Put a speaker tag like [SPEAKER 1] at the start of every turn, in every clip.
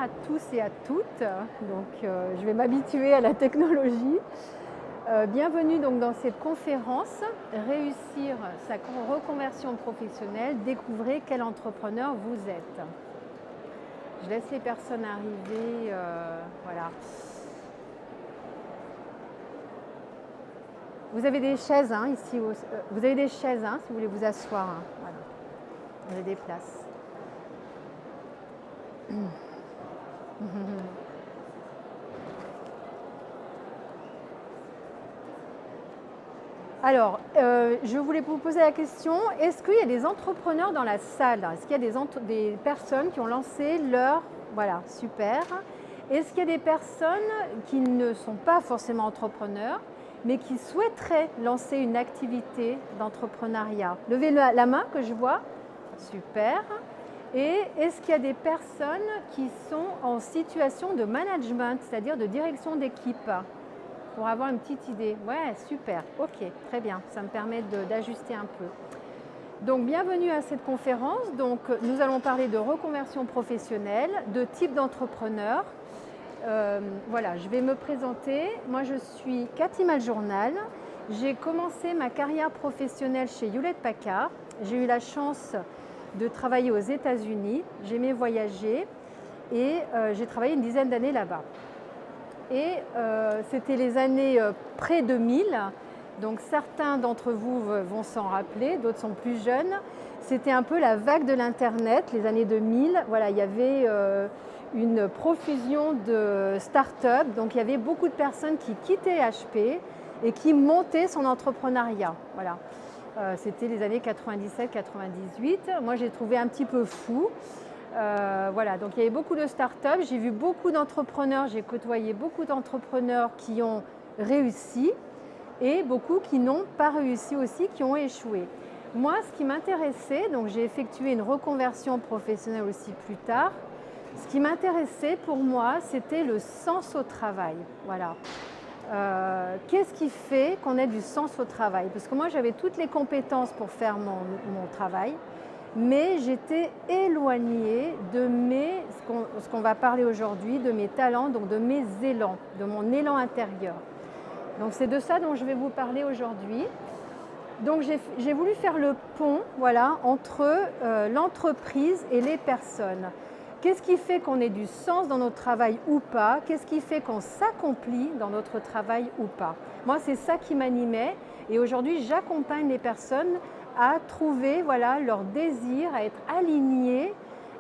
[SPEAKER 1] À tous et à toutes, je vais m'habituer à la technologie. Bienvenue donc dans cette conférence Réussir sa reconversion professionnelle, découvrez quel entrepreneur vous êtes. Je laisse les personnes arriver, voilà. Vous avez des chaises ici, vous avez des chaises si vous voulez vous asseoir. Voilà. Vous avez des places. Alors, je voulais vous poser la question, est-ce qu'il y a des entrepreneurs dans la salle? Est-ce qu'il y a des personnes qui ont lancé leur... Voilà, super. Est-ce qu'il y a des personnes qui ne sont pas forcément entrepreneurs, mais qui souhaiteraient lancer une activité d'entrepreneuriat? Levez la main que je vois. Super. Et est-ce qu'il y a des personnes qui sont en situation de management, c'est-à-dire de direction d'équipe? Pour avoir une petite idée. Ouais, super, ok, très bien, ça me permet d'ajuster un peu. Donc bienvenue à cette conférence. Donc nous allons parler de reconversion professionnelle, de type d'entrepreneur. Voilà, je vais me présenter. Moi je suis Cathy Maljournal. J'ai commencé ma carrière professionnelle chez Hewlett-Packard. J'ai eu la chance de travailler aux États-Unis. J'aimais voyager et j'ai travaillé une dizaine d'années là-bas. Et c'était les années pré-2000, donc certains d'entre vous vont s'en rappeler, d'autres sont plus jeunes. C'était un peu la vague de l'Internet, les années 2000. Voilà, il y avait une profusion de start-up, donc il y avait beaucoup de personnes qui quittaient HP et qui montaient son entrepreneuriat. Voilà. C'était les années 97-98. Moi, j'ai trouvé un petit peu fou. Voilà, donc il y avait beaucoup de startups, j'ai vu beaucoup d'entrepreneurs, j'ai côtoyé beaucoup d'entrepreneurs qui ont réussi et beaucoup qui n'ont pas réussi aussi, qui ont échoué. Moi, ce qui m'intéressait, donc j'ai effectué une reconversion professionnelle aussi plus tard, ce qui m'intéressait pour moi, c'était le sens au travail. Voilà. Qu'est-ce qui fait qu'on ait du sens au travail? Parce que moi, j'avais toutes les compétences pour faire mon travail, mais j'étais éloignée de ce qu'on va parler aujourd'hui, de mes talents, donc de mes élans, de mon élan intérieur. Donc c'est de ça dont je vais vous parler aujourd'hui. Donc j'ai voulu faire le pont, voilà, entre l'entreprise et les personnes. Qu'est-ce qui fait qu'on ait du sens dans notre travail ou pas? Qu'est-ce qui fait qu'on s'accomplit dans notre travail ou pas? Moi, c'est ça qui m'animait et aujourd'hui, j'accompagne les personnes à trouver leur désir, à être alignées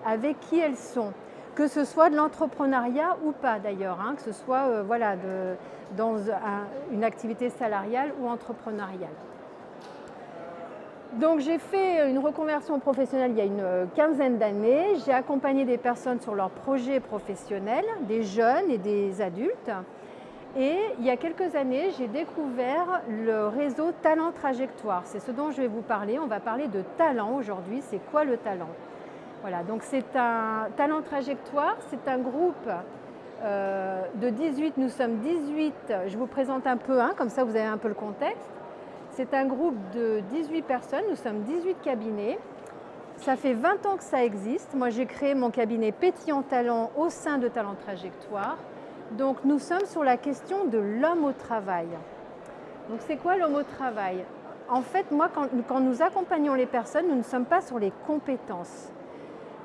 [SPEAKER 1] avec qui elles sont. Que ce soit de l'entrepreneuriat ou pas d'ailleurs, que ce soit dans une activité salariale ou entrepreneuriale. Donc j'ai fait une reconversion professionnelle il y a une quinzaine d'années. J'ai accompagné des personnes sur leurs projets professionnels, des jeunes et des adultes. Et il y a quelques années, j'ai découvert le réseau Talent Trajectoire. C'est ce dont je vais vous parler. On va parler de talent aujourd'hui. C'est quoi le talent? Voilà, donc c'est un Talent Trajectoire, c'est un groupe de 18, nous sommes 18, je vous présente un peu, comme ça vous avez un peu le contexte. C'est un groupe de 18 personnes, nous sommes 18 cabinets. Ça fait 20 ans que ça existe. Moi, j'ai créé mon cabinet Pétillant Talent au sein de Talent Trajectoire. Donc, nous sommes sur la question de l'homme au travail. Donc, c'est quoi l'homme au travail? En fait, moi, quand nous accompagnons les personnes, nous ne sommes pas sur les compétences.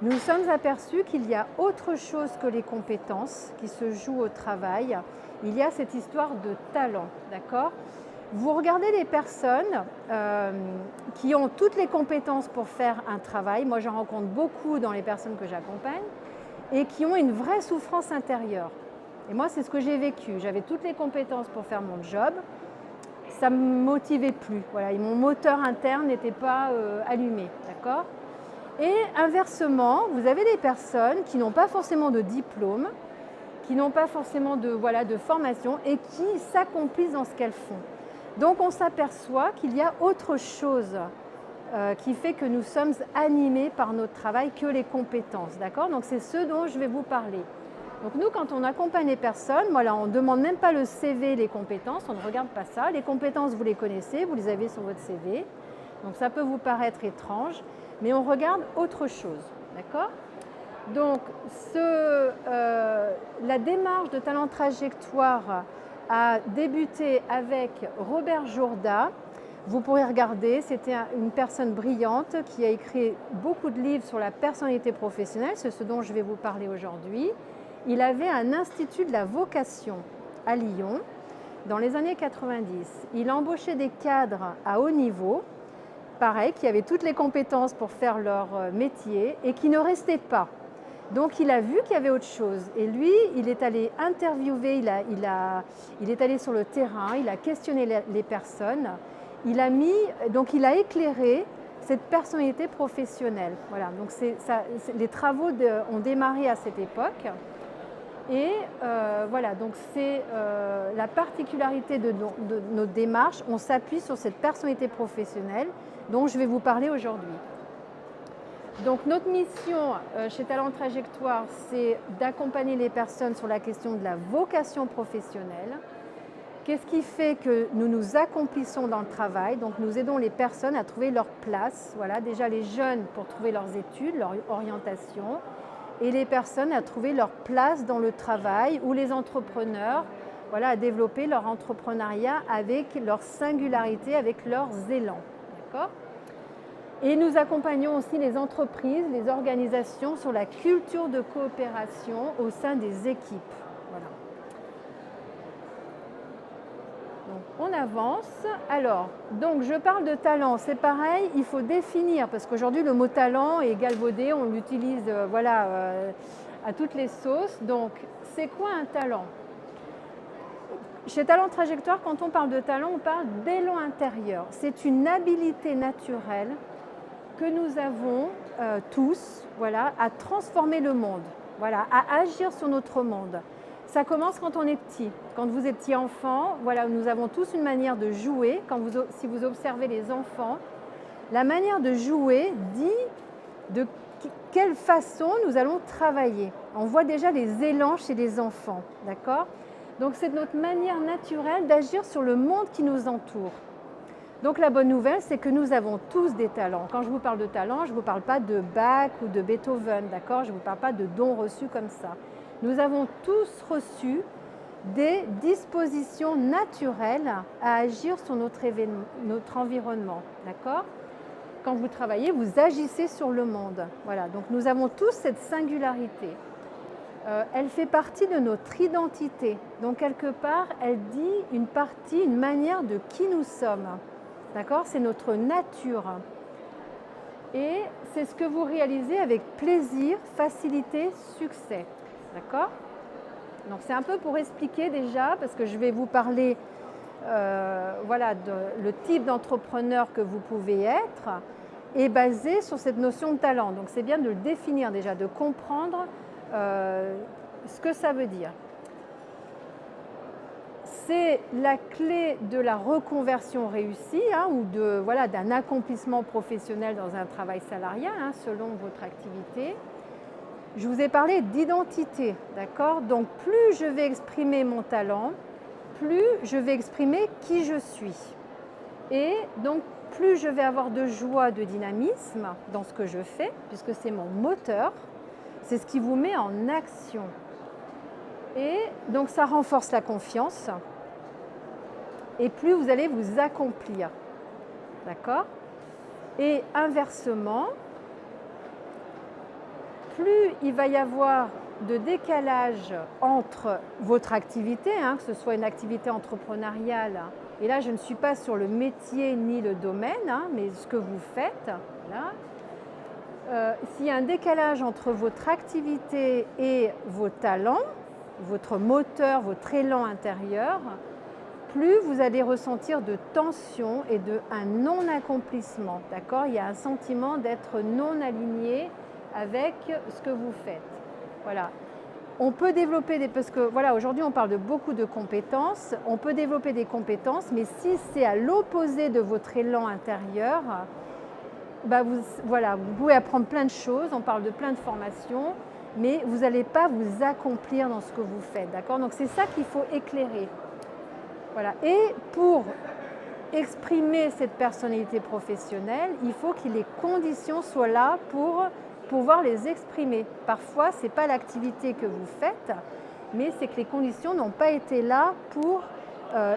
[SPEAKER 1] Nous nous sommes aperçus qu'il y a autre chose que les compétences qui se jouent au travail. Il y a cette histoire de talent, d'accord? Vous regardez les personnes qui ont toutes les compétences pour faire un travail. Moi, j'en rencontre beaucoup dans les personnes que j'accompagne et qui ont une vraie souffrance intérieure. Et moi, c'est ce que j'ai vécu. J'avais toutes les compétences pour faire mon job. Ça ne me motivait plus. Voilà, et mon moteur interne n'était pas allumé, d'accord? Et inversement, vous avez des personnes qui n'ont pas forcément de diplôme, qui n'ont pas forcément de formation et qui s'accomplissent dans ce qu'elles font. Donc on s'aperçoit qu'il y a autre chose qui fait que nous sommes animés par notre travail que les compétences, d'accord? Donc c'est ce dont je vais vous parler. Donc nous, quand on accompagne les personnes, voilà, on ne demande même pas le CV, les compétences, on ne regarde pas ça. Les compétences, vous les connaissez, vous les avez sur votre CV. Donc ça peut vous paraître étrange, mais on regarde autre chose, d'accord? Donc, la démarche de Talent Trajectoire a débuté avec Robert Jourda. Vous pourrez regarder, c'était une personne brillante qui a écrit beaucoup de livres sur la personnalité professionnelle, c'est ce dont je vais vous parler aujourd'hui. Il avait un institut de la vocation à Lyon dans les années 90. Il embauchait des cadres à haut niveau, pareil, qui avaient toutes les compétences pour faire leur métier et qui ne restaient pas. Donc il a vu qu'il y avait autre chose et lui, il est allé interviewer, il est allé sur le terrain, il a questionné les personnes, il a éclairé cette personnalité professionnelle. Voilà, donc les travaux ont démarré à cette époque et voilà, donc c'est la particularité de notre démarche, on s'appuie sur cette personnalité professionnelle dont je vais vous parler aujourd'hui. Donc notre mission chez Talent Trajectoire, c'est d'accompagner les personnes sur la question de la vocation professionnelle. Qu'est-ce qui fait que nous nous accomplissons dans le travail? Donc nous aidons les personnes à trouver leur place, voilà, déjà les jeunes pour trouver leurs études, leur orientation, et les personnes à trouver leur place dans le travail, ou les entrepreneurs, voilà, à développer leur entrepreneuriat avec leur singularité, avec leurs élans. D'accord ? Et nous accompagnons aussi les entreprises, les organisations sur la culture de coopération au sein des équipes. Voilà. Donc, on avance. Alors, donc je parle de talent, c'est pareil, il faut définir, parce qu'aujourd'hui le mot talent est galvaudé, on l'utilise à toutes les sauces. Donc, c'est quoi un talent? Chez Talent Trajectoire, quand on parle de talent, on parle d'élan intérieur. C'est une habilité naturelle que nous avons tous, voilà, à transformer le monde, voilà, à agir sur notre monde. Ça commence quand on est petit. Quand vous êtes petit enfant, voilà, nous avons tous une manière de jouer. Si vous observez les enfants, la manière de jouer dit de quelle façon nous allons travailler. On voit déjà les élans chez les enfants, d'accord? Donc c'est notre manière naturelle d'agir sur le monde qui nous entoure. Donc la bonne nouvelle, c'est que nous avons tous des talents. Quand je vous parle de talent, je ne vous parle pas de Bach ou de Beethoven, d'accord? Je ne vous parle pas de dons reçus comme ça. Nous avons tous reçu des dispositions naturelles à agir sur notre environnement, d'accord? Quand vous travaillez, vous agissez sur le monde. Voilà, donc nous avons tous cette singularité. Elle fait partie de notre identité. Donc quelque part, elle dit une manière de qui nous sommes. D'accord? C'est notre nature. Et c'est ce que vous réalisez avec plaisir, facilité, succès. D'accord? Donc c'est un peu pour expliquer déjà, parce que je vais vous parler le type d'entrepreneur que vous pouvez être est basé sur cette notion de talent. Donc c'est bien de le définir déjà, de comprendre ce que ça veut dire. C'est la clé de la reconversion réussie ou d'un accomplissement professionnel dans un travail salarial selon votre activité. Je vous ai parlé d'identité, d'accord? Donc plus je vais exprimer mon talent, plus je vais exprimer qui je suis. Et donc plus je vais avoir de joie, de dynamisme dans ce que je fais, puisque c'est mon moteur, c'est ce qui vous met en action. Et donc ça renforce la confiance. Et plus vous allez vous accomplir. D'accord? Et inversement, plus il va y avoir de décalage entre votre activité, que ce soit une activité entrepreneuriale, et là je ne suis pas sur le métier ni le domaine, mais ce que vous faites, voilà. S'il y a un décalage entre votre activité et vos talents, votre moteur, votre élan intérieur, plus vous allez ressentir de tension et un non-accomplissement. D'accord? Il y a un sentiment d'être non aligné avec ce que vous faites. Voilà. On peut développer parce que voilà, aujourd'hui on parle de beaucoup de compétences. On peut développer des compétences, mais si c'est à l'opposé de votre élan intérieur, vous pouvez apprendre plein de choses. On parle de plein de formations, mais vous n'allez pas vous accomplir dans ce que vous faites. D'accord? Donc c'est ça qu'il faut éclairer. Voilà. Et pour exprimer cette personnalité professionnelle, il faut que les conditions soient là pour pouvoir les exprimer. Parfois, ce n'est pas l'activité que vous faites, mais c'est que les conditions n'ont pas été là pour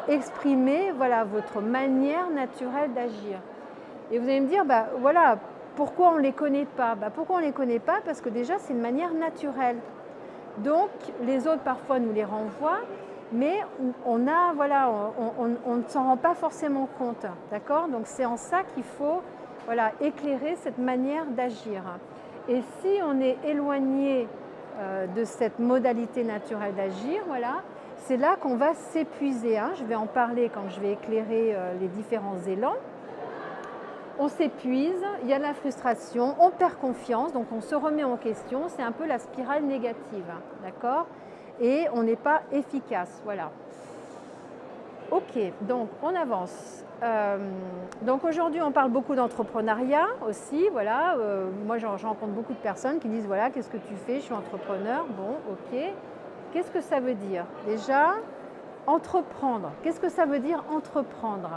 [SPEAKER 1] exprimer voilà, votre manière naturelle d'agir. Et vous allez me dire, bah, voilà, pourquoi on ne les connaît pas? Pourquoi on ne les connaît pas? Parce que déjà, c'est une manière naturelle. Donc, les autres, parfois, nous les renvoient, mais on ne s'en rend pas forcément compte. D'accord? Donc, c'est en ça qu'il faut voilà, éclairer cette manière d'agir. Et si on est éloigné de cette modalité naturelle d'agir, voilà, c'est là qu'on va s'épuiser. Je vais en parler quand je vais éclairer les différents élans. On s'épuise, il y a de la frustration, on perd confiance, donc on se remet en question, c'est un peu la spirale négative, d'accord? Et on n'est pas efficace, voilà. Ok, donc on avance. Donc aujourd'hui on parle beaucoup d'entrepreneuriat aussi, voilà. Moi je rencontre beaucoup de personnes qui disent voilà, qu'est-ce que tu fais? Je suis entrepreneur. Bon, ok. Qu'est-ce que ça veut dire? Déjà, entreprendre. Qu'est-ce que ça veut dire entreprendre?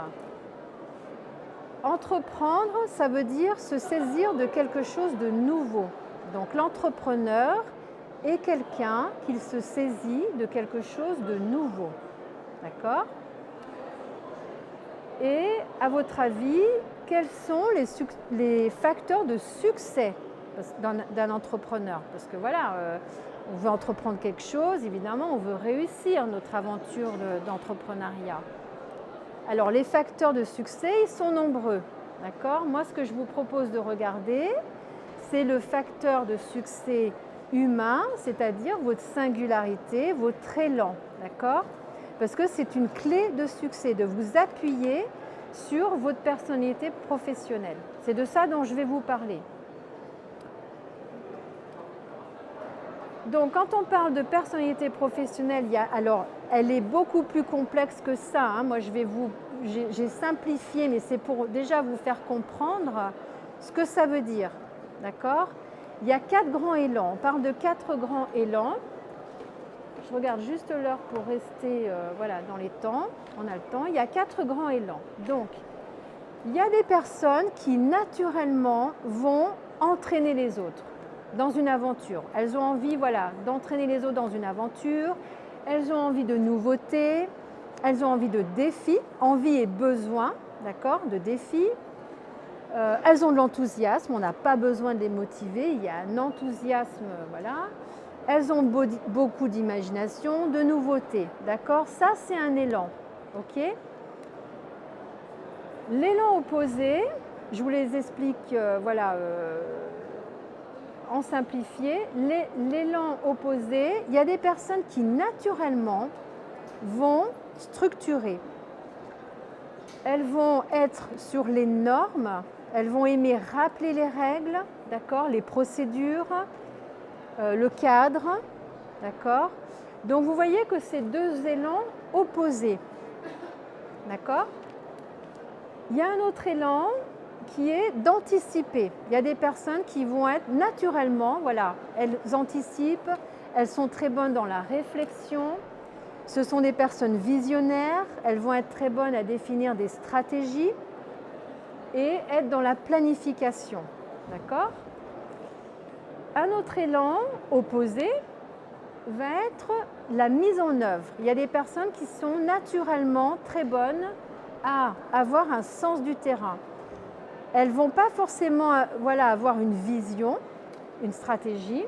[SPEAKER 1] Entreprendre, ça veut dire se saisir de quelque chose de nouveau. Donc l'entrepreneur est quelqu'un qui se saisit de quelque chose de nouveau. D'accord? Et à votre avis, quels sont les facteurs de succès d'un entrepreneur? Parce que voilà, on veut entreprendre quelque chose, évidemment, on veut réussir notre aventure d'entrepreneuriat. Alors, les facteurs de succès, ils sont nombreux. D'accord? Moi, ce que je vous propose de regarder, c'est le facteur de succès humain, c'est-à-dire votre singularité, votre élan. D'accord? Parce que c'est une clé de succès, de vous appuyer sur votre personnalité professionnelle. C'est de ça dont je vais vous parler. Donc, quand on parle de personnalité professionnelle, alors, elle est beaucoup plus complexe que ça. Moi, j'ai simplifié, mais c'est pour déjà vous faire comprendre ce que ça veut dire. D'accord? Il y a 4 grands élans. On parle de 4 grands élans. Je regarde juste l'heure pour rester voilà, dans les temps. On a le temps. Il y a 4 grands élans. Donc, il y a des personnes qui, naturellement, vont entraîner les autres dans une aventure. Elles ont envie voilà, d'entraîner les autres dans une aventure. Elles ont envie de nouveautés. Elles ont envie de défis. Envie et besoin, d'accord, de défis. Elles ont de l'enthousiasme. On n'a pas besoin de les motiver. Il y a un enthousiasme, voilà. Elles ont beaucoup d'imagination, de nouveautés, d'accord? Ça, c'est un élan, ok? L'élan opposé, je vous les explique, voilà, en simplifié. L'élan opposé, il y a des personnes qui, naturellement, vont structurer. Elles vont être sur les normes, elles vont aimer rappeler les règles, d'accord, les procédures, le cadre, d'accord? Donc vous voyez que c'est 2 élans opposés, d'accord? Il y a un autre élan qui est d'anticiper. Il y a des personnes qui vont être naturellement, voilà, elles anticipent, elles sont très bonnes dans la réflexion. Ce sont des personnes visionnaires, elles vont être très bonnes à définir des stratégies et être dans la planification, d'accord? Un autre élan opposé va être la mise en œuvre. Il y a des personnes qui sont naturellement très bonnes à avoir un sens du terrain. Elles ne vont pas forcément voilà, avoir une vision, une stratégie.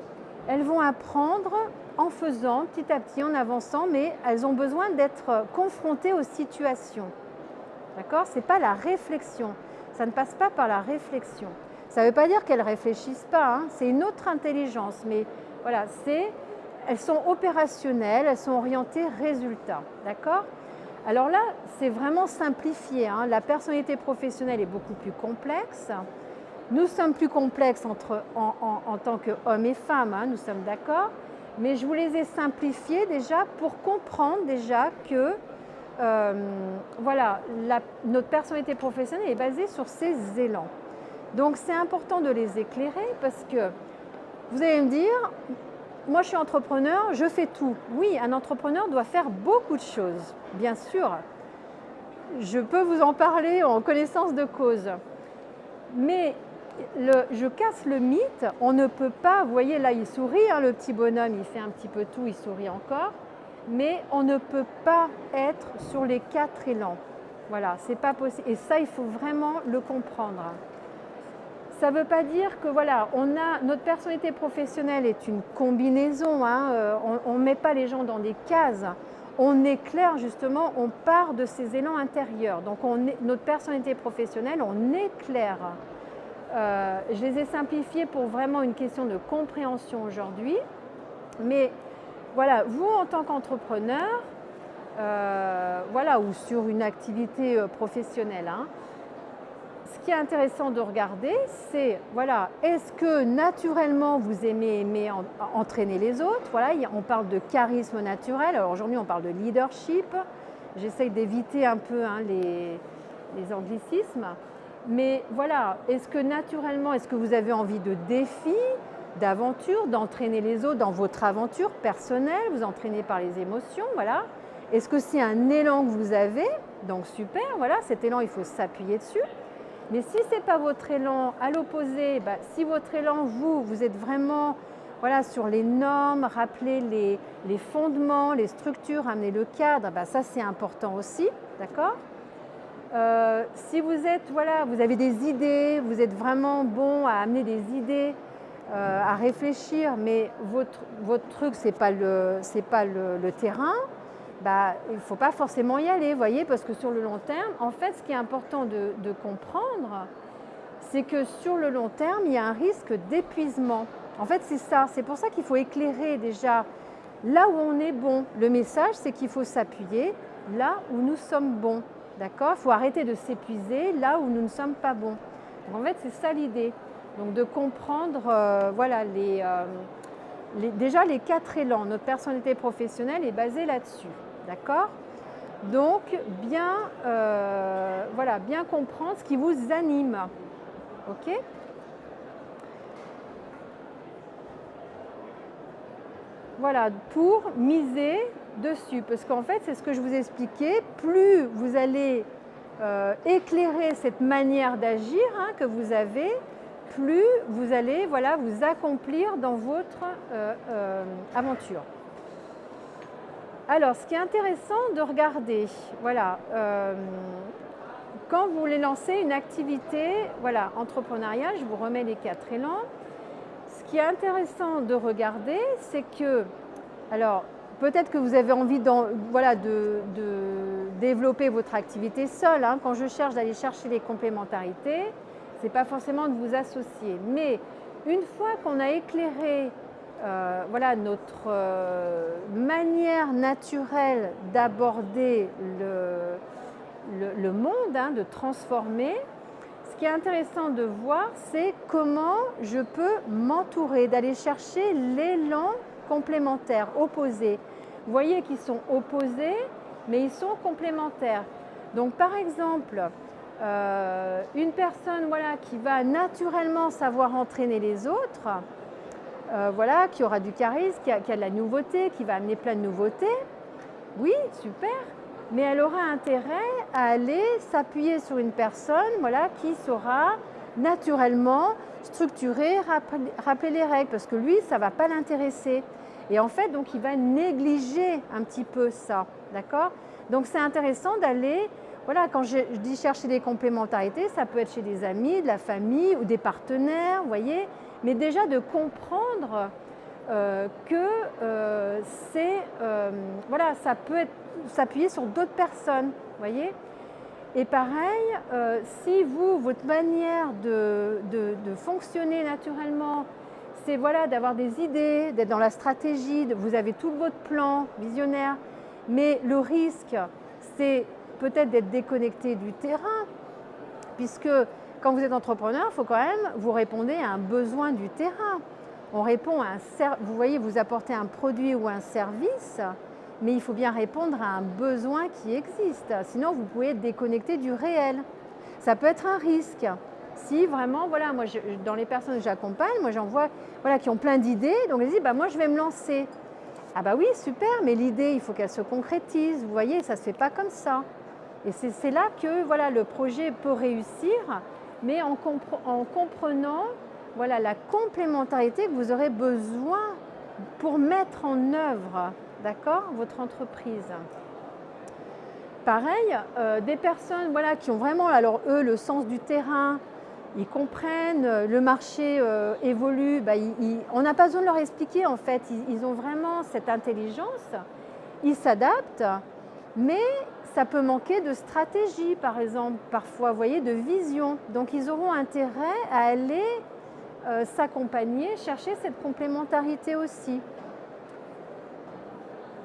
[SPEAKER 1] Elles vont apprendre en faisant, petit à petit, en avançant, mais elles ont besoin d'être confrontées aux situations. D'accord? Ce n'est pas la réflexion. Ça ne passe pas par la réflexion. Ça ne veut pas dire qu'elles ne réfléchissent pas, c'est une autre intelligence, mais voilà, elles sont opérationnelles, elles sont orientées résultats, d'accord? Alors là, c'est vraiment simplifié, la personnalité professionnelle est beaucoup plus complexe. Nous sommes plus complexes en tant qu'hommes et femmes, nous sommes d'accord, mais je vous les ai simplifiés déjà pour comprendre déjà que voilà, notre personnalité professionnelle est basée sur ces élans. Donc c'est important de les éclairer parce que vous allez me dire, moi je suis entrepreneur, je fais tout. Oui, un entrepreneur doit faire beaucoup de choses, bien sûr. Je peux vous en parler en connaissance de cause. Mais je casse le mythe, on ne peut pas, vous voyez là il sourit, hein, le petit bonhomme, il fait un petit peu tout, il sourit encore, mais on ne peut pas être sur les 4 élans. Voilà, c'est pas possible. Et ça, il faut vraiment le comprendre. Ça ne veut pas dire que voilà, notre personnalité professionnelle est une combinaison, hein, on ne met pas les gens dans des cases. On est clair justement, on part de ces élans intérieurs. Donc notre personnalité professionnelle, on est clair. Je les ai simplifiés pour vraiment une question de compréhension aujourd'hui. Mais voilà, vous en tant qu'entrepreneur, voilà, ou sur une activité professionnelle, hein, ce qui est intéressant de regarder, c'est, voilà, est-ce que naturellement vous aimez entraîner les autres? Voilà, on parle de charisme naturel. Alors aujourd'hui, on parle de leadership. J'essaye d'éviter un peu, hein, les anglicismes. Mais voilà, est-ce que naturellement, est-ce que vous avez envie de défis, d'aventure, d'entraîner les autres dans votre aventure personnelle? Vous entraînez par les émotions, voilà. Est-ce que c'est un élan que vous avez? Donc super, voilà, cet élan, il faut s'appuyer dessus. Mais si ce n'est pas votre élan, à l'opposé, si votre élan, vous êtes vraiment, voilà, sur les normes, rappeler les fondements, les structures, amener le cadre, ça c'est important aussi, d'accord? Si vous êtes, voilà, vous avez des idées, vous êtes vraiment bon à amener des idées, à réfléchir, mais votre truc, c'est pas le terrain, il ne faut pas forcément y aller, voyez, parce que sur le long terme, en fait, ce qui est important de comprendre, c'est que sur le long terme, il y a un risque d'épuisement. En fait, c'est ça. C'est pour ça qu'il faut éclairer déjà là où on est bon. Le message, c'est qu'il faut s'appuyer là où nous sommes bons. D'accord? Il faut arrêter de s'épuiser là où nous ne sommes pas bons. Donc, en fait, c'est ça l'idée. Donc, de comprendre, voilà, déjà les 4 élans. Notre personnalité professionnelle est basée là-dessus. D'accord? Donc, voilà, bien comprendre ce qui vous anime. OK? Voilà, pour miser dessus. Parce qu'en fait, c'est ce que je vous ai expliqué. Plus vous allez éclairer cette manière d'agir, hein, que vous avez, plus vous allez, voilà, vous accomplir dans votre aventure. Alors, ce qui est intéressant de regarder, voilà, quand vous voulez lancer une activité, voilà, entrepreneuriale, je vous remets les 4 élans. Ce qui est intéressant de regarder, c'est que, alors, peut-être que vous avez envie voilà, de développer votre activité seule, hein. Quand je cherche d'aller chercher les complémentarités, ce n'est pas forcément de vous associer. Mais une fois qu'on a éclairé voilà, notre manière naturelle d'aborder le monde, hein, de transformer, ce qui est intéressant de voir, c'est comment je peux m'entourer, d'aller chercher l'élan complémentaire, opposé. Vous voyez qu'ils sont opposés, mais ils sont complémentaires. Donc par exemple, une personne, voilà, qui va naturellement savoir entraîner les autres, voilà, qui aura du charisme, qui a de la nouveauté, qui va amener plein de nouveautés, oui, super, mais elle aura intérêt à aller s'appuyer sur une personne, voilà, qui saura naturellement structurer, rappeler les règles, parce que lui, ça ne va pas l'intéresser. Et en fait, donc, il va négliger un petit peu ça, d'accord? Donc, c'est intéressant d'aller, voilà, quand je dis chercher des complémentarités, ça peut être chez des amis, de la famille ou des partenaires, vous voyez, mais déjà de comprendre que voilà, ça peut s'appuyer sur d'autres personnes, voyez. Et pareil, si votre manière de fonctionner naturellement, c'est voilà, d'avoir des idées, d'être dans la stratégie, vous avez tout votre plan visionnaire, mais le risque, c'est peut-être d'être déconnecté du terrain, puisque quand vous êtes entrepreneur, il faut quand même vous répondre à un besoin du terrain. On répond à vous voyez, vous apportez un produit ou un service, mais il faut bien répondre à un besoin qui existe. Sinon, vous pouvez être déconnecté du réel. Ça peut être un risque. Si vraiment, voilà, moi, dans les personnes que j'accompagne, moi, j'en vois, voilà, qui ont plein d'idées, donc elles disent, moi, je vais me lancer. Ah oui, super, mais l'idée, il faut qu'elle se concrétise. Vous voyez, ça ne se fait pas comme ça. Et c'est là que, voilà, le projet peut réussir, mais en comprenant voilà, la complémentarité que vous aurez besoin pour mettre en œuvre, d'accord, votre entreprise. Pareil, des personnes voilà, qui ont vraiment, alors eux, le sens du terrain, ils comprennent, le marché évolue, bah, on n'a pas besoin de leur expliquer en fait, ils ont vraiment cette intelligence, ils s'adaptent, mais ça peut manquer de stratégie par exemple, parfois, vous voyez, de vision. Donc ils auront intérêt à aller s'accompagner, chercher cette complémentarité aussi.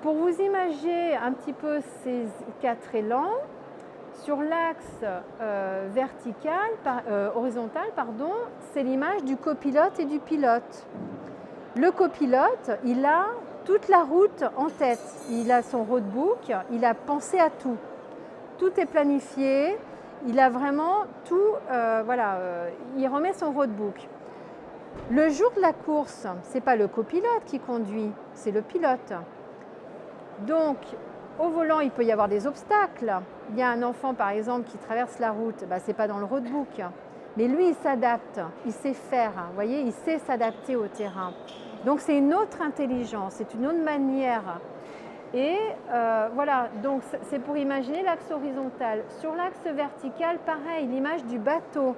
[SPEAKER 1] Pour vous imaginer un petit peu ces 4 élans, sur l'axe horizontal, c'est l'image du copilote et du pilote. Le copilote, il a toute la route en tête. Il a son roadbook, il a pensé à tout. Tout est planifié, il a vraiment tout, il remet son roadbook. Le jour de la course, ce n'est pas le copilote qui conduit, c'est le pilote. Donc, au volant, il peut y avoir des obstacles. Il y a un enfant, par exemple, qui traverse la route, ce n'est pas dans le roadbook. Mais lui, il s'adapte, il sait faire, vous voyez, il sait s'adapter au terrain. Donc, c'est une autre intelligence, c'est une autre manière. Et voilà, donc c'est pour imaginer l'axe horizontal. Sur l'axe vertical, pareil, l'image du bateau.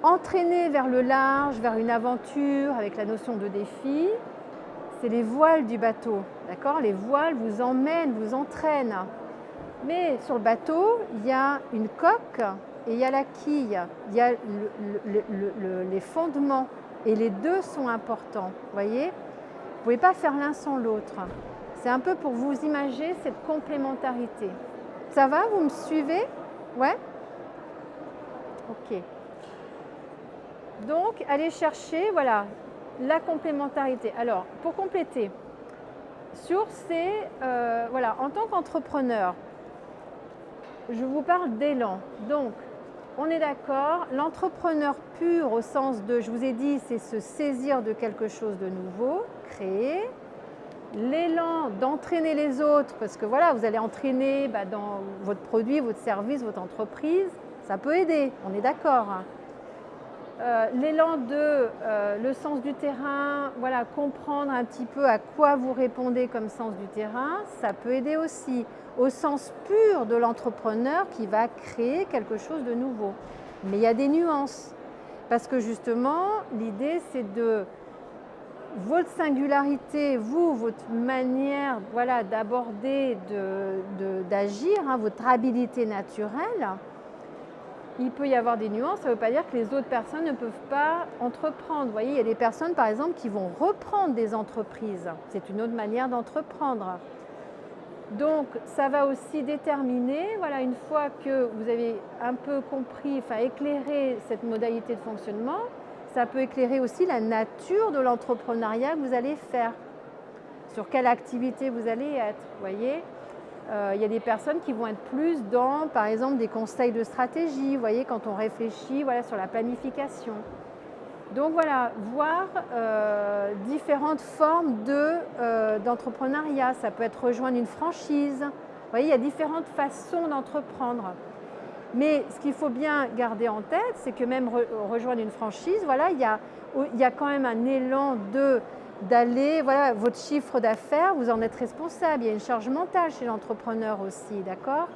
[SPEAKER 1] Entraîné vers le large, vers une aventure, avec la notion de défi, c'est les voiles du bateau, d'accord? Les voiles vous emmènent, vous entraînent. Mais sur le bateau, il y a une coque et il y a la quille, il y a les fondements. Et les deux sont importants, vous voyez? Vous ne pouvez pas faire l'un sans l'autre. C'est un peu pour vous imaginer cette complémentarité. Ça va, vous me suivez? Ouais? Ok. Donc, allez chercher, voilà, la complémentarité. Alors, pour compléter, sur ces, voilà, en tant qu'entrepreneur, je vous parle d'élan. Donc, on est d'accord, l'entrepreneur pur au sens de, je vous ai dit, c'est se saisir de quelque chose de nouveau, créer. L'élan d'entraîner les autres, parce que voilà, vous allez entraîner dans votre produit, votre service, votre entreprise, ça peut aider, on est d'accord. L'élan de le sens du terrain, voilà, comprendre un petit peu à quoi vous répondez comme sens du terrain, ça peut aider aussi au sens pur de l'entrepreneur qui va créer quelque chose de nouveau. Mais il y a des nuances, parce que justement, l'idée c'est de votre singularité, vous, votre manière voilà, d'aborder, d'agir, votre habilité naturelle, il peut y avoir des nuances, ça ne veut pas dire que les autres personnes ne peuvent pas entreprendre. Vous voyez, il y a des personnes, par exemple, qui vont reprendre des entreprises. C'est une autre manière d'entreprendre. Donc, ça va aussi déterminer, voilà, une fois que vous avez un peu compris, enfin éclairé cette modalité de fonctionnement, ça peut éclairer aussi la nature de l'entrepreneuriat que vous allez faire, sur quelle activité vous allez être, vous voyez. Il y a des personnes qui vont être plus dans, par exemple, des conseils de stratégie, vous voyez, quand on réfléchit voilà, sur la planification. Donc voilà, voir différentes formes d'entrepreneuriat. Ça peut être rejoindre une franchise. Vous voyez, il y a différentes façons d'entreprendre. Mais ce qu'il faut bien garder en tête, c'est que même rejoindre une franchise, voilà, il y a quand même un élan d'aller, voilà, votre chiffre d'affaires, vous en êtes responsable. Il y a une charge mentale chez l'entrepreneur aussi, d'accord?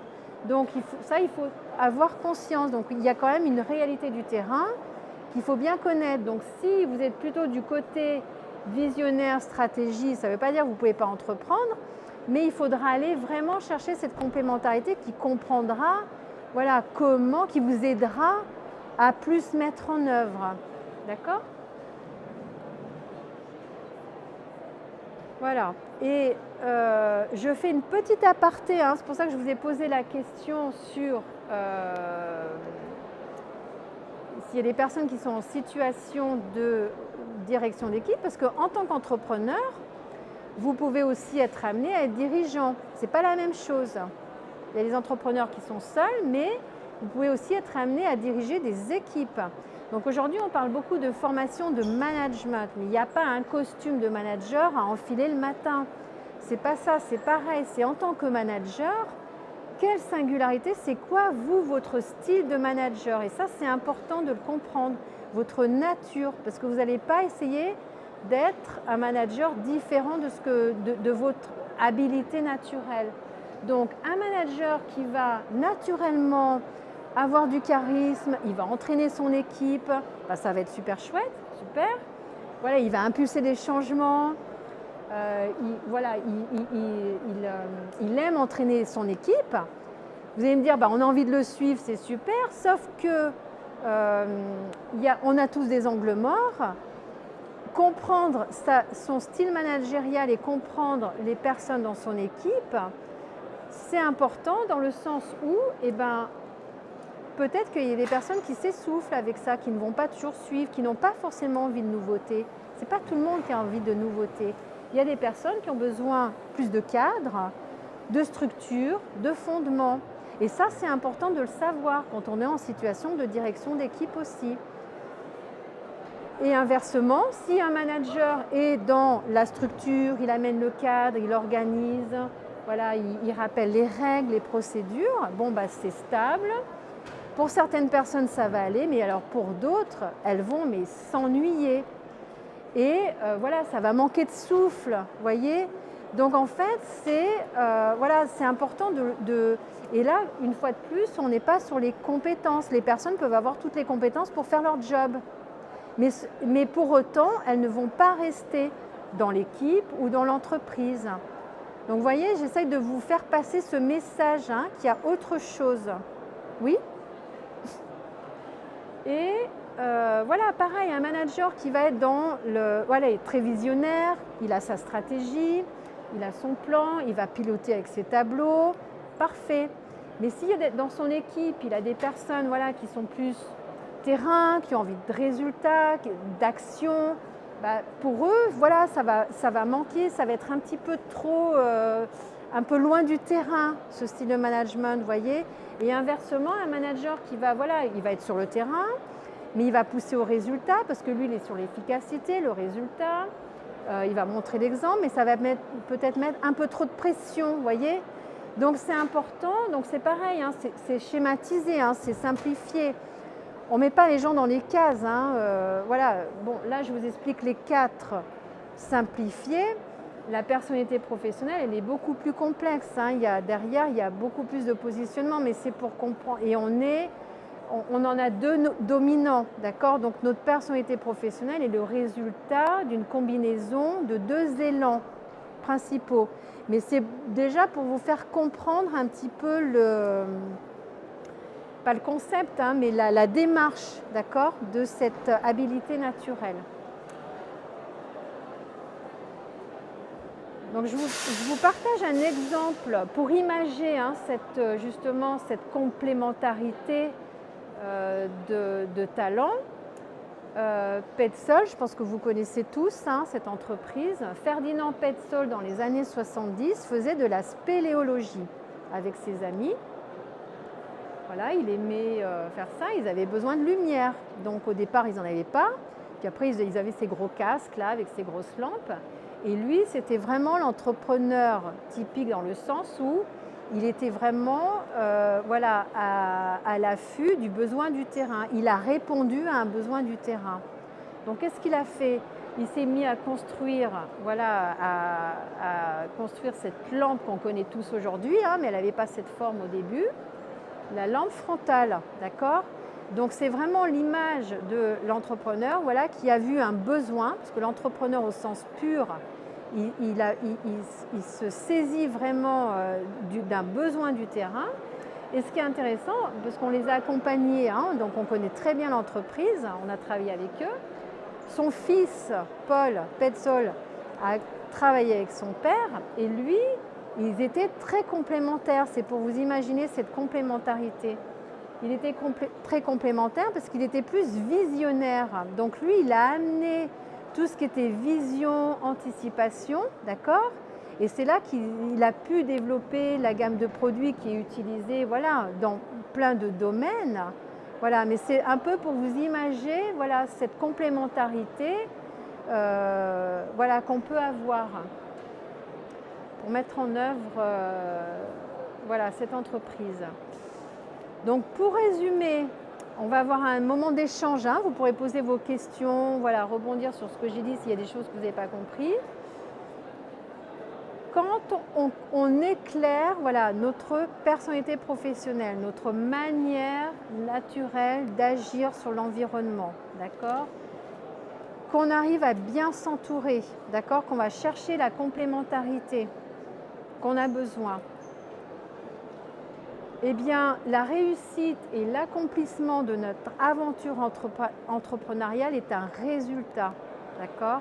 [SPEAKER 1] Donc il faut avoir conscience. Donc il y a quand même une réalité du terrain qu'il faut bien connaître. Donc si vous êtes plutôt du côté visionnaire, stratégie, ça ne veut pas dire que vous ne pouvez pas entreprendre, mais il faudra aller vraiment chercher cette complémentarité qui comprendra, voilà, comment, qui vous aidera à plus mettre en œuvre. D'accord? Voilà. Et je fais une petite aparté, c'est pour ça que je vous ai posé la question sur s'il y a des personnes qui sont en situation de direction d'équipe, parce qu'en tant qu'entrepreneur, vous pouvez aussi être amené à être dirigeant. Ce n'est pas la même chose. Il y a des entrepreneurs qui sont seuls, mais vous pouvez aussi être amené à diriger des équipes. Donc aujourd'hui, on parle beaucoup de formation de management, mais il n'y a pas un costume de manager à enfiler le matin. C'est pas ça, c'est pareil. C'est en tant que manager, quelle singularité, c'est quoi, vous, votre style de manager? Et ça, c'est important de le comprendre, votre nature, parce que vous n'allez pas essayer d'être un manager différent de votre habilité naturelle. Donc, un manager qui va naturellement avoir du charisme, il va entraîner son équipe, bah, ça va être super chouette, super. Voilà, il va impulser des changements, il aime entraîner son équipe. Vous allez me dire, bah, on a envie de le suivre, c'est super, sauf que on a tous des angles morts. Comprendre son style managérial et comprendre les personnes dans son équipe, c'est important dans le sens où, peut-être qu'il y a des personnes qui s'essoufflent avec ça, qui ne vont pas toujours suivre, qui n'ont pas forcément envie de nouveautés. Ce n'est pas tout le monde qui a envie de nouveautés. Il y a des personnes qui ont besoin plus de cadre, de structure, de fondement. Et ça, c'est important de le savoir quand on est en situation de direction d'équipe aussi. Et inversement, si un manager est dans la structure, il amène le cadre, il organise, voilà, il rappelle les règles, les procédures, bon, bah, c'est stable. Pour certaines personnes, ça va aller, mais alors pour d'autres, elles vont s'ennuyer. Et voilà, ça va manquer de souffle, voyez. Donc en fait, c'est important Et là, une fois de plus, on n'est pas sur les compétences. Les personnes peuvent avoir toutes les compétences pour faire leur job. Mais pour autant, elles ne vont pas rester dans l'équipe ou dans l'entreprise. Donc vous voyez, j'essaye de vous faire passer ce message qu'il y a autre chose. Oui ? Et voilà, pareil, un manager qui va être il est très visionnaire, il a sa stratégie, il a son plan, il va piloter avec ses tableaux, parfait. Mais si dans son équipe, il a des personnes qui sont plus terrain, qui ont envie de résultats, d'action, bah, pour eux, ça va manquer, ça va être un petit peu trop, un peu loin du terrain, ce style de management, vous voyez. Et inversement, un manager qui il va être sur le terrain, mais il va pousser au résultat, parce que lui, il est sur l'efficacité, le résultat, il va montrer l'exemple, mais ça va peut-être mettre un peu trop de pression, vous voyez. Donc c'est important, donc c'est pareil, c'est schématisé, c'est simplifié. On ne met pas les gens dans les cases. Bon, là, je vous explique les 4 simplifiés. La personnalité professionnelle, elle est beaucoup plus complexe. Derrière, il y a beaucoup plus de positionnement, mais c'est pour comprendre. Et on en a 2 dominants, d'accord? Donc, notre personnalité professionnelle est le résultat d'une combinaison de 2 élans principaux. Mais c'est déjà pour vous faire comprendre un petit peu pas le concept, mais la démarche, d'accord, de cette habilité naturelle. Donc je vous partage un exemple pour imager justement cette complémentarité de talents. Petzold, je pense que vous connaissez tous cette entreprise. Ferdinand Petzold, dans les années 70, faisait de la spéléologie avec ses amis. Voilà, il aimait faire ça, ils avaient besoin de lumière. Donc au départ, ils n'en avaient pas. Puis après, ils avaient ces gros casques là, avec ces grosses lampes. Et lui, c'était vraiment l'entrepreneur typique dans le sens où il était vraiment à l'affût du besoin du terrain. Il a répondu à un besoin du terrain. Donc qu'est-ce qu'il a fait? Il s'est mis à construire, à construire cette lampe qu'on connaît tous aujourd'hui, mais elle n'avait pas cette forme au début. La lampe frontale, d'accord? Donc c'est vraiment l'image de l'entrepreneur qui a vu un besoin, parce que l'entrepreneur au sens pur, il se saisit vraiment d'un besoin du terrain. Et ce qui est intéressant, parce qu'on les a accompagnés, donc on connaît très bien l'entreprise, on a travaillé avec eux. Son fils, Paul Petzold, a travaillé avec son père, et lui, ils étaient très complémentaires. C'est pour vous imaginer cette complémentarité. Il était très complémentaire parce qu'il était plus visionnaire. Donc lui, il a amené tout ce qui était vision, anticipation, d'accord? Et c'est là qu'il a pu développer la gamme de produits qui est utilisée dans plein de domaines. Voilà, mais c'est un peu pour vous imaginer cette complémentarité qu'on peut avoir pour mettre en œuvre voilà, cette entreprise. Donc pour résumer, on va avoir un moment d'échange, hein. Vous pourrez poser vos questions, voilà, rebondir sur ce que j'ai dit s'il y a des choses que vous n'avez pas compris. Quand on éclaire voilà, notre personnalité professionnelle, notre manière naturelle d'agir sur l'environnement, d'accord, qu'on arrive à bien s'entourer, d'accord, qu'on va chercher la complémentarité qu'on a besoin, eh bien, la réussite et l'accomplissement de notre aventure entrepreneuriale est un résultat, d'accord?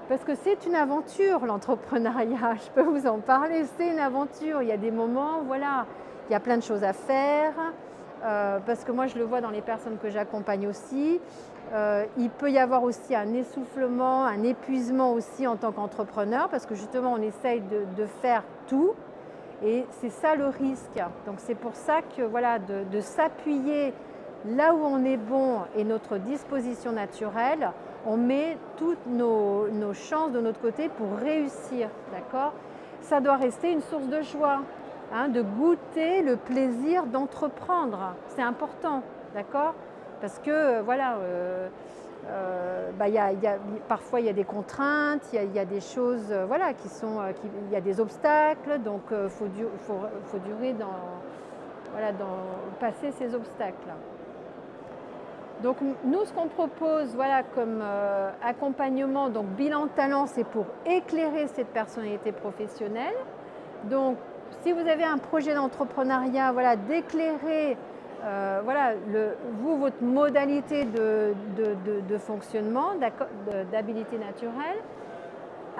[SPEAKER 1] Parce que c'est une aventure, l'entrepreneuriat, je peux vous en parler, c'est une aventure. Il y a des moments, voilà, il y a plein de choses à faire, parce que moi je le vois dans les personnes que j'accompagne aussi. Il peut y avoir aussi un essoufflement, un épuisement aussi en tant qu'entrepreneur, parce que justement on essaye de faire tout, et c'est ça le risque. Donc c'est pour ça que voilà, de s'appuyer là où on est bon et notre disposition naturelle, on met toutes nos chances de notre côté pour réussir, d'accord? Ça doit rester une source de joie, hein, de goûter le plaisir d'entreprendre. C'est important, d'accord? Parce que voilà, parfois il y a des contraintes, il y a des choses voilà, il y a des obstacles, donc faut durer dans passer ces obstacles. Donc nous, ce qu'on propose voilà, comme accompagnement, donc bilan de talent, c'est pour éclairer cette personnalité professionnelle. Donc si vous avez un projet d'entrepreneuriat, voilà, d'éclairer voilà, votre modalité de fonctionnement, d'habilité naturelle.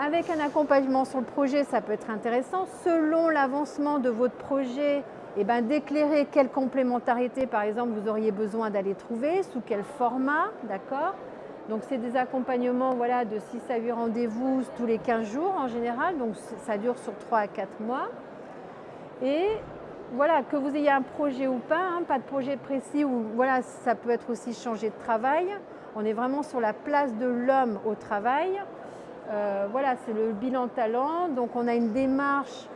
[SPEAKER 1] Avec un accompagnement sur le projet, ça peut être intéressant. Selon l'avancement de votre projet, eh ben, d'éclairer quelle complémentarité, par exemple, vous auriez besoin d'aller trouver, sous quel format, d'accord? Donc c'est des accompagnements voilà, de 6 à 8 rendez-vous tous les 15 jours en général, donc ça dure sur 3 à 4 mois. Et voilà, que vous ayez un projet ou pas, hein, pas de projet précis, ou voilà, ça peut être aussi changer de travail. On est vraiment sur la place de l'homme au travail. Voilà, c'est le bilan talent. Donc on a une démarche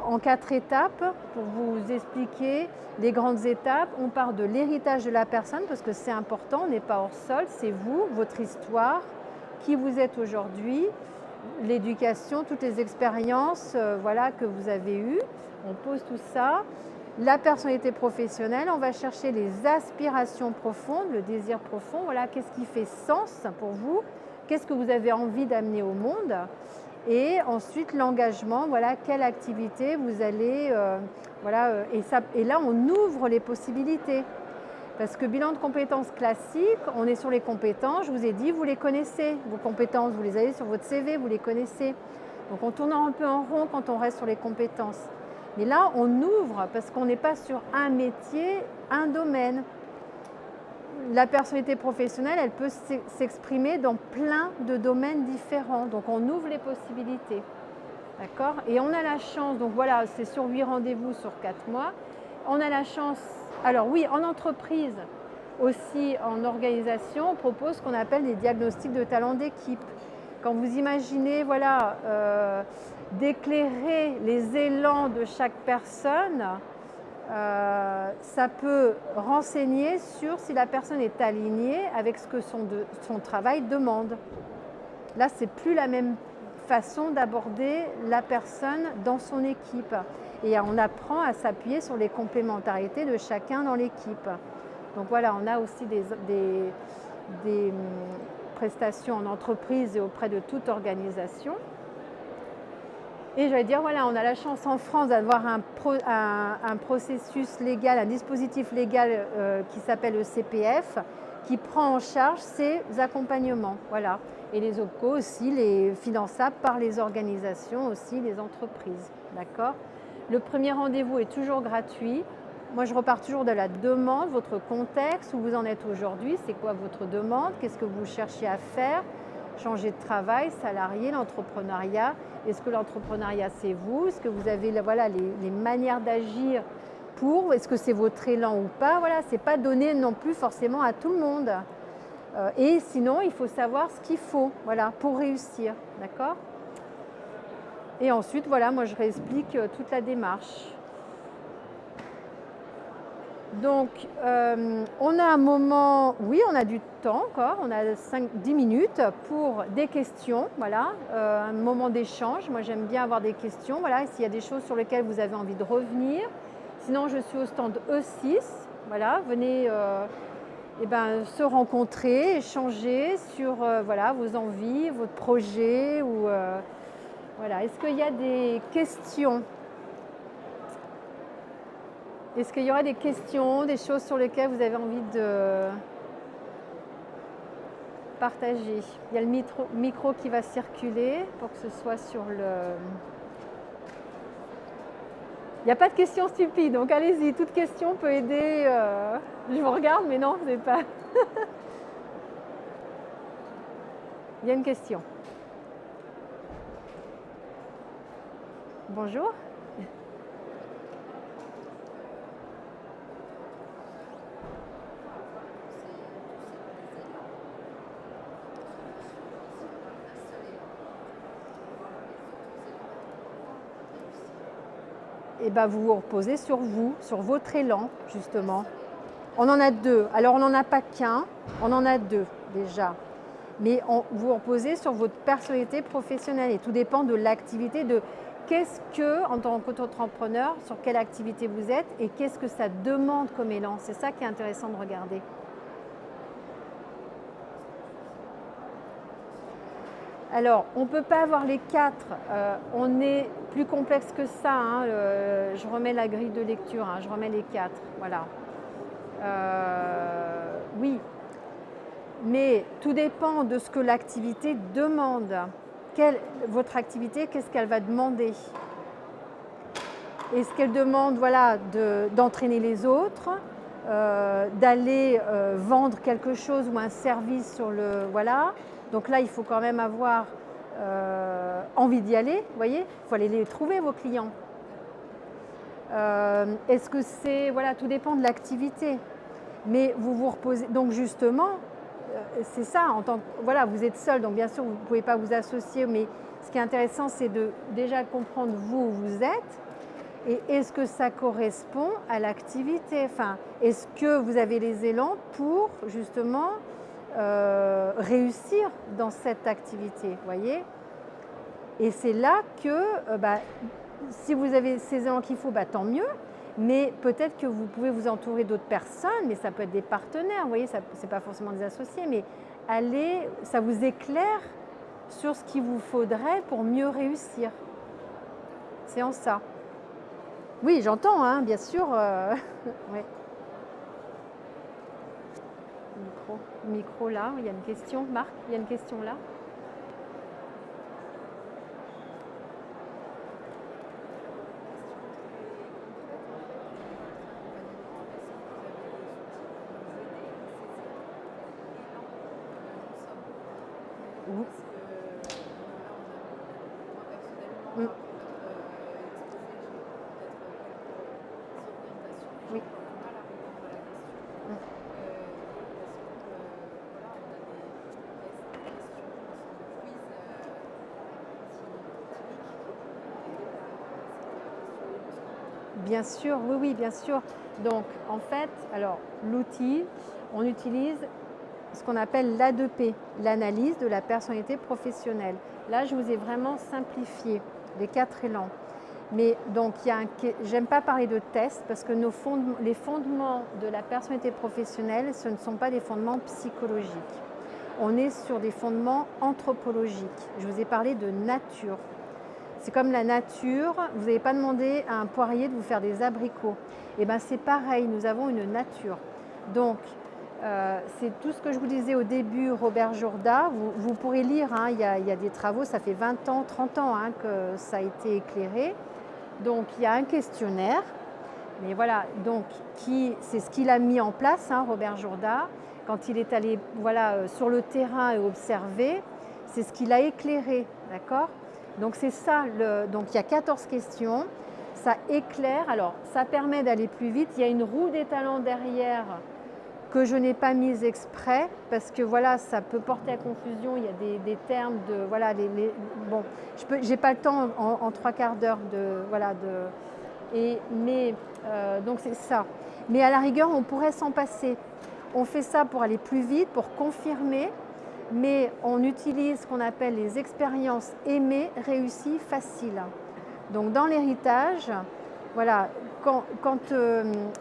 [SPEAKER 1] en 4 étapes pour vous expliquer les grandes étapes. On part de l'héritage de la personne parce que c'est important, on n'est pas hors sol, c'est vous, votre histoire, qui vous êtes aujourd'hui, l'éducation, toutes les expériences voilà, que vous avez eues. On pose tout ça. La personnalité professionnelle, on va chercher les aspirations profondes, le désir profond. Voilà, qu'est-ce qui fait sens pour vous? Qu'est-ce que vous avez envie d'amener au monde? Et ensuite, l'engagement, voilà, quelle activité vous allez... voilà, et là, on ouvre les possibilités. Parce que bilan de compétences classique, on est sur les compétences, je vous ai dit, vous les connaissez, vos compétences, vous les avez sur votre CV, vous les connaissez. Donc on tourne un peu en rond quand on reste sur les compétences. Mais là, on ouvre parce qu'on n'est pas sur un métier, un domaine. La personnalité professionnelle, elle peut s'exprimer dans plein de domaines différents. Donc on ouvre les possibilités. D'accord? Et on a la chance, donc voilà, c'est sur 8 rendez-vous sur 4 mois. On a la chance, alors oui, en entreprise, aussi en organisation, on propose ce qu'on appelle des diagnostics de talent d'équipe. Quand vous imaginez, voilà, d'éclairer les élans de chaque personne, ça peut renseigner sur si la personne est alignée avec ce que son travail demande. Là, c'est plus la même façon d'aborder la personne dans son équipe. Et on apprend à s'appuyer sur les complémentarités de chacun dans l'équipe. Donc voilà, on a aussi des prestations en entreprise et auprès de toute organisation. Et j'allais dire, voilà, on a la chance en France d'avoir un processus légal, un dispositif légal qui s'appelle le CPF, qui prend en charge ces accompagnements. Voilà. Et les OPCO aussi, les finançables par les organisations aussi, les entreprises. D'accord ? Le premier rendez-vous est toujours gratuit. Moi, je repars toujours de la demande, votre contexte, où vous en êtes aujourd'hui, c'est quoi votre demande, qu'est-ce que vous cherchez à faire, changer de travail, salarié, l'entrepreneuriat. Est-ce que l'entrepreneuriat, c'est vous? Est-ce que vous avez voilà, les manières d'agir pour? Est-ce que c'est votre élan ou pas? Voilà, ce n'est pas donné non plus forcément à tout le monde. Et sinon, il faut savoir ce qu'il faut voilà, pour réussir. D'accord? Et ensuite, voilà, moi je réexplique toute la démarche. Donc, on a un moment, oui, on a du temps encore, on a 5-10 minutes pour des questions, voilà, un moment d'échange. Moi, j'aime bien avoir des questions, voilà, s'il y a des choses sur lesquelles vous avez envie de revenir. Sinon, je suis au stand E6, voilà, venez se rencontrer, échanger sur voilà, vos envies, votre projet. Voilà. Est-ce qu'il y a des questions ? Est-ce qu'il y aura des questions, des choses sur lesquelles vous avez envie de partager ? Il y a le micro qui va circuler pour que ce soit sur le... Il n'y a pas de questions stupides, donc allez-y, toute question peut aider. Je vous regarde, mais non, c'est pas... Il y a une question. Bonjour. Et ben vous vous reposez sur vous, sur votre élan, justement. On en a deux. Alors, on n'en a pas qu'un, on en a deux déjà. Mais vous reposez sur votre personnalité professionnelle et tout dépend de l'activité, de qu'est-ce que, en tant qu'entrepreneur, sur quelle activité vous êtes et qu'est-ce que ça demande comme élan. C'est ça qui est intéressant de regarder. Alors, on ne peut pas avoir les quatre. On est plus complexe que ça. Hein. Je remets la grille de lecture, hein. Je remets les quatre. Voilà. Oui. Mais tout dépend de ce que l'activité demande. Votre activité, qu'est-ce qu'elle va demander ? Est-ce qu'elle demande voilà, d'entraîner les autres, d'aller vendre quelque chose ou un service sur le... Voilà. Donc là, il faut quand même avoir envie d'y aller, vous voyez ? Il faut aller les trouver, vos clients. Est-ce que c'est... Voilà, tout dépend de l'activité. Mais vous vous reposez... Donc justement, c'est ça, voilà, vous êtes seul, donc bien sûr, vous ne pouvez pas vous associer, mais ce qui est intéressant, c'est de déjà comprendre où vous êtes et est-ce que ça correspond à l'activité. Enfin, est-ce que vous avez les élans pour justement réussir dans cette activité, voyez ? Et c'est là que si vous avez ces élans qu'il faut, tant mieux. Mais peut-être que vous pouvez vous entourer d'autres personnes, mais ça peut être des partenaires, vous voyez, ce n'est pas forcément des associés, mais ça vous éclaire sur ce qu'il vous faudrait pour mieux réussir. C'est en ça. Oui, j'entends, hein, bien sûr. Ouais. Micro là, il y a une question. Marc, il y a une question là. Oui. Bien sûr, oui, oui, bien sûr. Donc, en fait, alors, l'outil, on utilise ce qu'on appelle l'A2P, l'analyse de la personnalité professionnelle. Là, je vous ai vraiment simplifié les 4 élans. Mais donc, j'aime pas parler de tests parce que les fondements de la personnalité professionnelle, ce ne sont pas des fondements psychologiques. On est sur des fondements anthropologiques. Je vous ai parlé de nature. C'est comme la nature, vous n'avez pas demandé à un poirier de vous faire des abricots. Et bien c'est pareil, nous avons une nature. Donc, c'est tout ce que je vous disais au début, Robert Jourda. Vous pourrez lire, hein, il y a des travaux, ça fait 20 ans, 30 ans hein, que ça a été éclairé. Donc, il y a un questionnaire, mais voilà, donc c'est ce qu'il a mis en place, hein, Robert Jourda, quand il est allé sur le terrain et observer, c'est ce qu'il a éclairé, d'accord ? Donc c'est ça, donc il y a 14 questions, ça éclaire, alors ça permet d'aller plus vite, il y a une roue des talents derrière que je n'ai pas mises exprès parce que voilà, ça peut porter à confusion. Il y a des termes de voilà, bon, j'ai pas le temps en 3/4 d'heure de voilà mais donc c'est ça. Mais à la rigueur, on pourrait s'en passer. On fait ça pour aller plus vite, pour confirmer, mais on utilise ce qu'on appelle les expériences aimées, réussies, faciles. Donc dans l'héritage, voilà, quand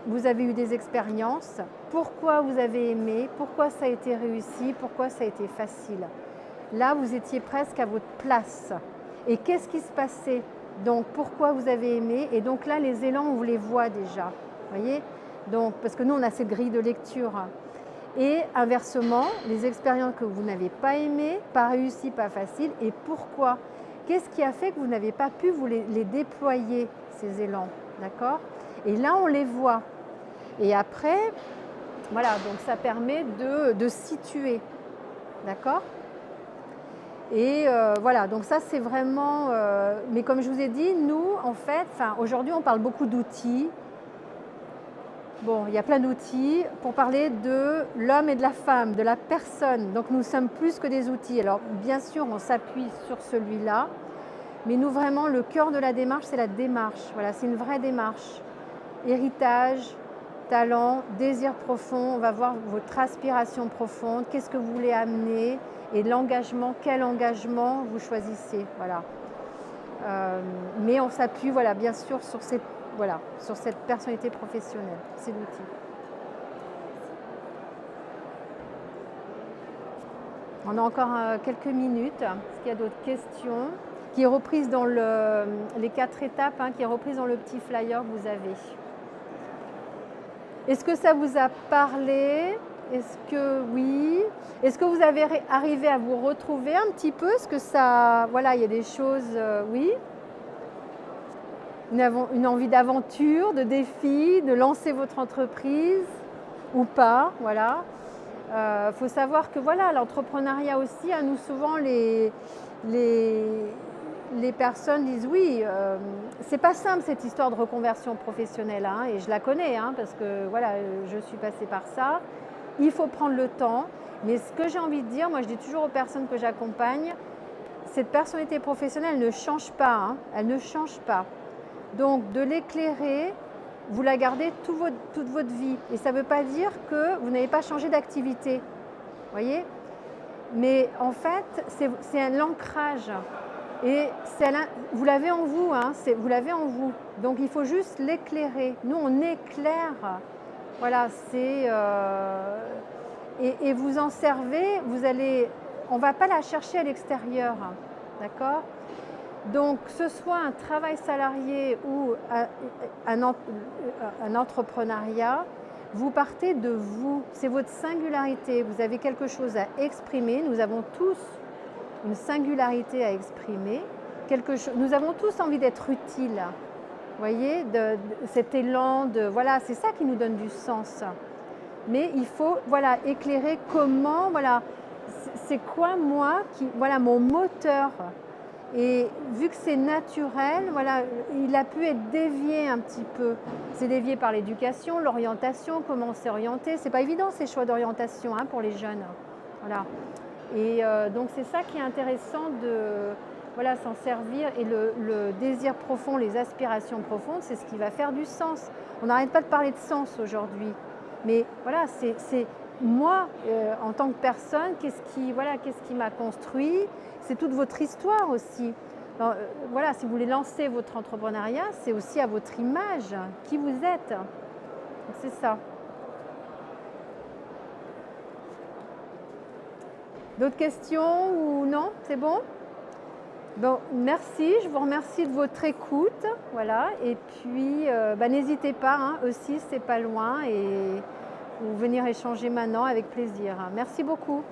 [SPEAKER 1] vous avez eu des expériences, pourquoi vous avez aimé, pourquoi ça a été réussi, pourquoi ça a été facile. Là, vous étiez presque à votre place. Et qu'est-ce qui se passait? Donc pourquoi vous avez aimé? Et donc là, les élans, on vous les voit déjà. Voyez? Donc, parce que nous, on a cette grille de lecture. Et inversement, les expériences que vous n'avez pas aimées, pas réussies, pas faciles, et pourquoi? Qu'est-ce qui a fait que vous n'avez pas pu vous les déployer, ces élans? D'accord? Et là, on les voit. Et après, voilà, donc ça permet de situer. D'accord? Et voilà, donc ça c'est vraiment... mais comme je vous ai dit, nous, en fait, aujourd'hui, on parle beaucoup d'outils. Bon, il y a plein d'outils pour parler de l'homme et de la femme, de la personne. Donc nous sommes plus que des outils. Alors bien sûr, on s'appuie sur celui-là, mais nous vraiment, le cœur de la démarche, c'est la démarche. Voilà, c'est une vraie démarche. Héritage, talent, désir profond, on va voir votre aspiration profonde, qu'est-ce que vous voulez amener et l'engagement, quel engagement vous choisissez. Voilà. Mais on s'appuie, voilà, bien sûr, sur cette personnalité professionnelle. C'est l'outil. On a encore quelques minutes. Est-ce qu'il y a d'autres questions? Qui est reprise dans les 4 étapes, qui est reprise dans le petit flyer que vous avez. Est-ce que ça vous a parlé? Est-ce que oui? Est-ce que vous avez arrivé à vous retrouver un petit peu? Est-ce que ça... Voilà, il y a des choses... oui? Une envie d'aventure, de défi, de lancer votre entreprise ou pas, voilà. Faut savoir que voilà, l'entrepreneuriat aussi, nous souvent les personnes disent oui, c'est pas simple cette histoire de reconversion professionnelle, et je la connais, parce que voilà, je suis passée par ça. Il faut prendre le temps, mais ce que j'ai envie de dire, moi je dis toujours aux personnes que j'accompagne, cette personnalité professionnelle elle ne change pas, elle ne change pas. Donc de l'éclairer, vous la gardez toute votre vie. Et ça ne veut pas dire que vous n'avez pas changé d'activité. Voyez? Mais en fait, c'est un ancrage. Et vous l'avez en vous, vous l'avez en vous. Donc il faut juste l'éclairer. Nous, on éclaire. Voilà, c'est... et vous en servez, on ne va pas la chercher à l'extérieur. D'accord? Donc, que ce soit un travail salarié ou un entrepreneuriat, vous partez de vous. C'est votre singularité. Vous avez quelque chose à exprimer. Nous avons tous une singularité à exprimer. Nous avons tous envie d'être utiles. Vous voyez, cet élan voilà, c'est ça qui nous donne du sens. Mais il faut éclairer comment, c'est quoi moi, mon moteur. Et vu que c'est naturel, il a pu être dévié un petit peu. C'est dévié par l'éducation, l'orientation, comment on s'est orienté. C'est pas évident ces choix d'orientation pour les jeunes. Voilà. Et donc c'est ça qui est intéressant de s'en servir. Et le désir profond, les aspirations profondes, c'est ce qui va faire du sens. On n'arrête pas de parler de sens aujourd'hui. Mais voilà, c'est moi, en tant que personne, qu'est-ce qui m'a construit? C'est toute votre histoire aussi. Alors, si vous voulez lancer votre entrepreneuriat, c'est aussi à votre image, qui vous êtes. C'est ça. D'autres questions ou non? C'est bon? Bon, merci. Je vous remercie de votre écoute. Voilà. Et puis, n'hésitez pas, aussi, c'est pas loin. Et vous venir échanger maintenant avec plaisir. Merci beaucoup.